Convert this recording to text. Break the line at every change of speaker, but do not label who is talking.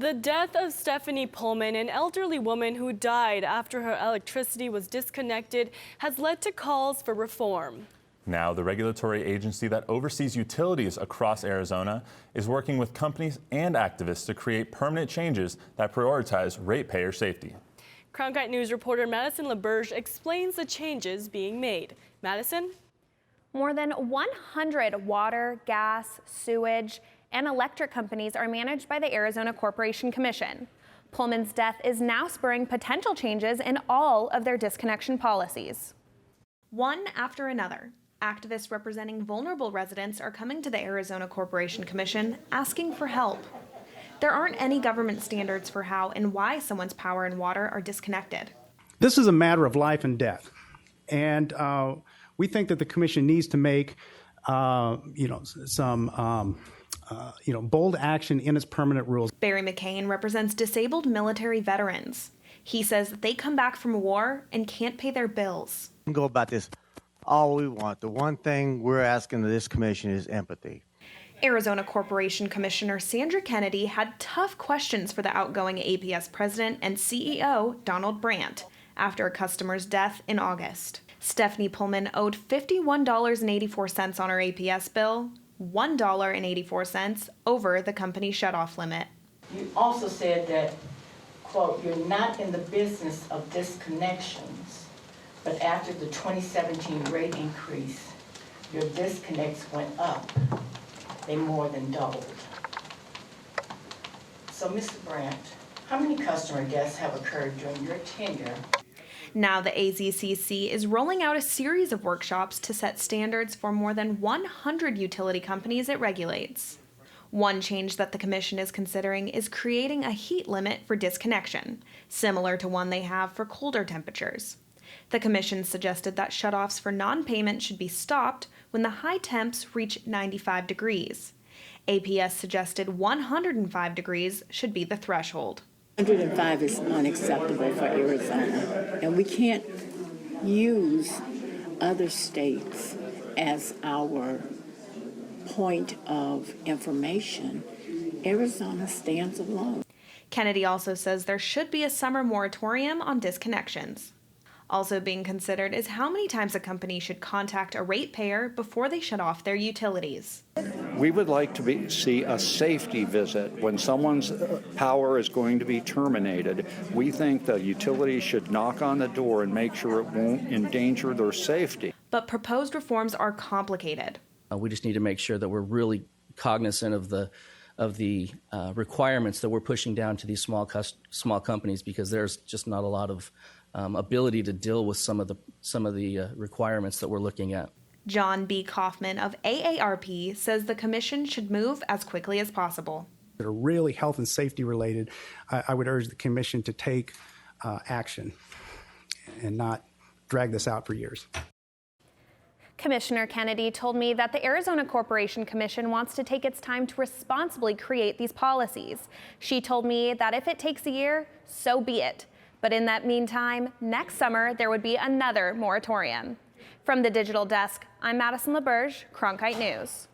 The death of Stephanie Pullman, an elderly woman who died after her electricity was disconnected, has led to calls for reform.
Now, the regulatory agency that oversees utilities across Arizona is working with companies and activists to create permanent changes that prioritize ratepayer safety.
Cronkite News reporter Madison Laberge explains the changes being made. Madison?
More than 100 water, gas, sewage, and electric companies are managed by the Arizona Corporation Commission. Pullman's death is now spurring potential changes in all of their disconnection policies. One after another, activists representing vulnerable residents are coming to the Arizona Corporation Commission asking for help. There aren't any government standards for how and why someone's power and water are disconnected.
This is a matter of life and death, and we think that the commission needs to make, some bold action in its permanent rules.
Barry McCain represents disabled military veterans. He says that they come back from war and can't pay their bills.
We can go about this all we want. The one thing we're asking of this commission is empathy.
Arizona Corporation Commissioner Sandra Kennedy had tough questions for the outgoing APS president and CEO, Donald Brandt, after a customer's death in August. Stephanie Pullman owed $51.84 on her APS bill, $1.84 over the company shutoff limit.
You also said that, quote, you're not in the business of disconnections, but after the 2017 rate increase, your disconnects went up. They more than doubled. So, Mr. Brandt, how many customer deaths have occurred during your tenure?
Now the AZCC is rolling out a series of workshops to set standards for more than 100 utility companies it regulates. One change that the commission is considering is creating a heat limit for disconnection, similar to one they have for colder temperatures. The commission suggested that shutoffs for non-payment should be stopped when the high temps reach 95 degrees. APS suggested 105 degrees should be the threshold.
105 is unacceptable for Arizona, and we can't use other states as our point of information. Arizona stands alone.
Kennedy also says there should be a summer moratorium on disconnections. Also being considered is how many times a company should contact a ratepayer before they shut off their utilities.
We would like to see a safety visit when someone's power is going to be terminated. We think the utility should knock on the door and make sure it won't endanger their safety.
But proposed reforms are complicated.
We just need to make sure that we're really cognizant of the requirements that we're pushing down to these small companies, because there's just not a lot of ability to deal with some of the requirements that we're looking at.
John B. Kaufman of AARP says the commission should move as quickly as possible.
That are really health and safety related. I would urge the commission to take action and not drag this out for years.
Commissioner Kennedy told me that the Arizona Corporation Commission wants to take its time to responsibly create these policies. She told me that if it takes a year, so be it. But in that meantime, next summer, there would be another moratorium. From the Digital Desk, I'm Madison Laberge, Cronkite News.